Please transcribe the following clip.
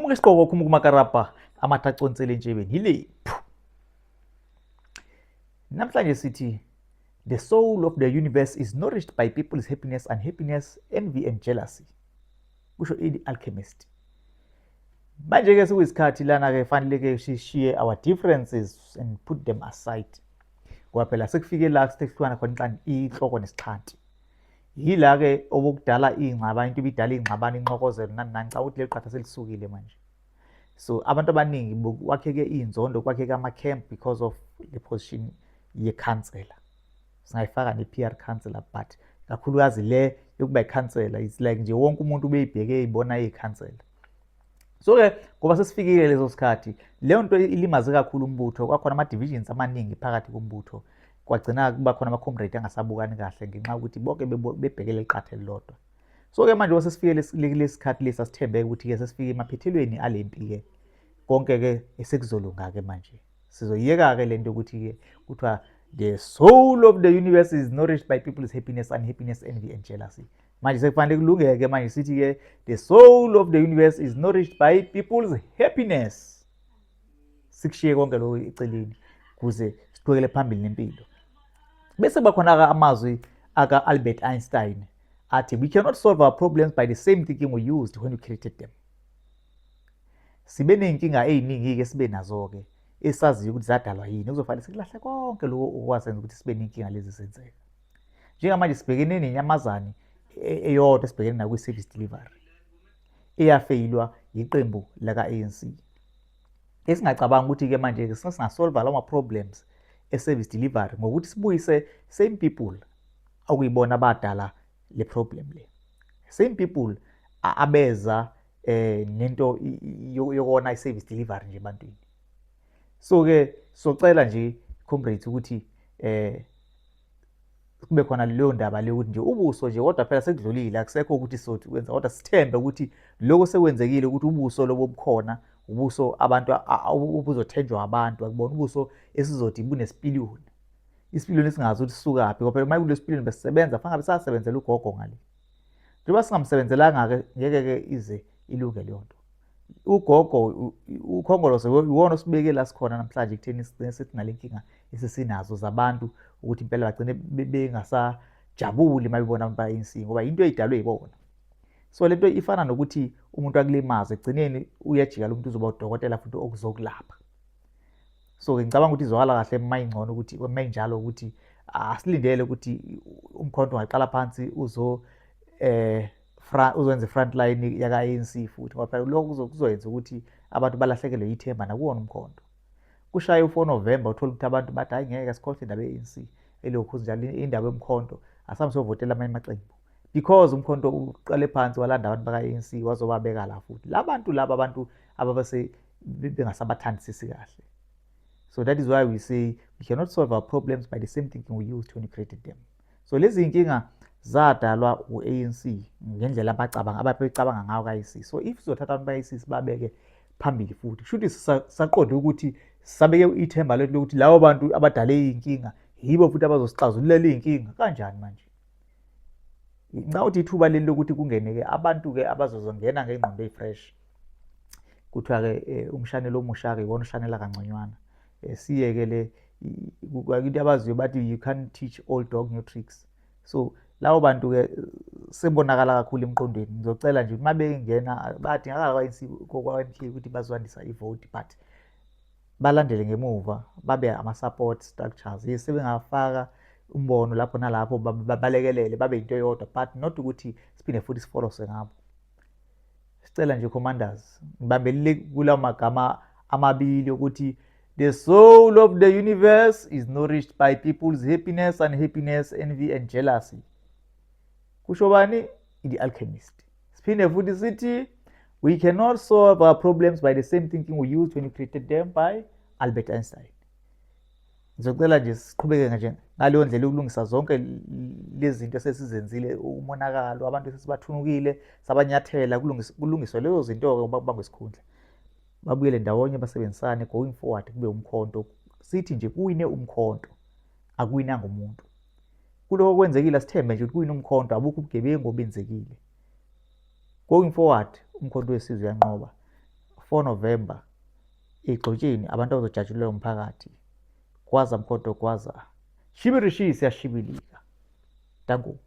Khumuka isigqoko khumuka umakarapa amathaconsele entshebeni yilephu. Namhlanje sithi the soul of the universe is nourished by people's happiness, unhappiness, envy and jealousy. Kusho i-alchemist. Manje ke sekuyisikhathi lana ke fanele ke sishiye our differences and put them aside. Ngoba phela sekufike la sekuhlukana khona inhloko nesixhanti. Yila ke obukudala ingxabano into ibidala ingxabano inxokozelo nani nanca ukuthi leqhatha selisukile manje. So abantu abaningi kwakheke inzondo kwakheke ama-camp because of the position ye-counselor. Singayifaka ne-PR counselor but kakhulukazi le yokuba i-counselor it's like nje wonke umuntu ubeyibheke ibona iyi-counselor. So ke ngoba sesifikile lezo sikhathi leyo nto ilimaze kakhulu umbutho kwakhona ama-divisions amaningi phakathi kombutho kwagcina kuba khona ama-comrade angasabukani kahle ngenxa yokuthi bonke bebhekele iqatha elilodwa. So ke manje sesifikele lesikhathi lesi asithembeke ukuthi ke sesifike emaphethelweni alempi ke konke ke esekuzolunga ke manje sizoyiyeka ke lento ukuthi ke kuthiwa the soul of the universe is nourished by people's happiness, unhappiness, envy and jealousy. Manje sekufanele kulungeke manje sithi ke the soul of the universe is nourished by people's happiness. Sikushiye konke lokho eceleni kuze siqhubekele phambili nempilo. Bese bakhona amazwi aka Albert Einstein athi we cannot solve our problems by the same thinking we used when we created them. Sibe nenkinga eziningi ke sibe nazo ke esaziyo ukuthi zadalwa yini kuzofanele silahle konke lokho okwasenza ukuthi sibe nenkinga lezi senzeka. Njengamanje sibhekene nenyamazane eyodwa esibhekene nayo kwi-service delivery eyafeyilwa iqembu laka-ANC. Esingacabanga ukuthi ke manje singasolve lawo ma-problems e-service delivery ngokuthi sibuyise same people okuyibona abadala le problem le. Same people abeza nento yokona i-service delivery nje ebantwini. So ke socela nje comrades ukuthi kube khona leyo ndaba leyo ukuthi nje ubuso nje kodwa phela sekudlulile akusekho ukuthi sothi kwenza kodwa sithembe ukuthi lokho sekwenzekile ukuthi ubuso lobo bukhona ubuso abantu obuzothenjwa abantu akubona ubuso esizothi bunesipiliyoni. Isipiliyoni singazi ukuthi sisukaphi ngoba phela mayikule sipiliyoni besisebenza fanele besasebenzela ugogo ngale. Njengoba singamsebenzelanga ke ngeke ke ize ilunge leyo nto. Ugogo ukhongolose iwona osibeke la sikhona namhlanje ekutheni sithi nalenkinga esisinazo zabantu ukuthi impela bagcine bengasajabuli mayibona abantu ba-ANC ngoba into eyidalwe yibona. So lento ifana nokuthi umuntu akulimaze egcineni uyajika lo muntu uzoba udokotela futhi okuzokulapha. So ngicabanga ukuthi izwakala kahle mayingcono ukuthi mayinjalo ukuthi asilindele ukuthi umkhonto ungaqala phansi uzenze front line yaka-ANC futhi ngoba phela lokho kuzoyenza ukuthi abantu balahlekelwe yithemba nakuwona umkhonto. Kushaya u4 November uthola ukuthi abantu bathi hayi ngeke sikhohle indaba ye-ANC elokhu njalo indaba yomkhonto asabe sovotela amanye amaqembu because umkhonto uqale phansi walanda abantu baka-ANC wazobabeka la futhi labantu laba abantu ababase bengasabathandisisi kahle. So that is why we say we cannot solve our problems by the same thinking we used when we created them. So lezi inkinga zadalwa u-ANC ngendlela ababecabanga ngayo ka-ANC. So if sizothatha abantu ba-ANC sibabeke phambili futhi kushuthi saqonde ukuthi sabeke ithemba lethu lokuthi labo bantu abadale iy'nkinga yibo futhi abazosixazululela iy'nkinga kanjani manje. Ngicabanga ukuthi ithuba leli lokuthi kungene-ke abantu-ke abazozongena ngey'ngqondo ey'fresh. Kuthiwa-ke umshanelo omusha-ke iwona ushanela kangconywana. Siyeke-le into abaziyo bathi you can't teach old dog new tricks. So labo bantu-ke sebonakala kakhulu emqondweni. Ngizocela nje uma bengena badingakala kwa-ANC ukuthi bazwandisa ivoti but balandele ngemuva babe ama-support structures sebengafaka umbono lapho nalapho babalekelele babe into eyodwa but not ukuthi siphinde futhi sifolose ngabo. Sicela nje commanders ngibambelele kulawo magama amabili ukuthi the soul of the universe is nourished by people's happiness, unhappiness, envy and jealousy. Kusho bani? The alchemist. Siphinde futhi sithi we cannot solve our problems by the same thinking we used when we created them by Albert Einstein. Ngizocela nje siqhubeke nje ngaleyo ndlela ukulungisa zonke lezi zinto esesizenzile umonakalo abantu sesibathunukile sabanyathela kulungiswe lezo zinto-ke babangwe isikhundla. Babuyele ndawonye basebenzisane going forward kube umkhonto. Sithi nje kuwine umkhonto akuwinanga umuntu. Kuloko kwenzekile sithembe nje ukuthi kuwine umkhonto abukho ubugebengu obenzekile. Going forward umkhonto wesizwe uyanqoba 4 November egxotsheni abantu abazojatshulela umphakathi gwaza mkhonto gwaza shibirishi siyashibilika danko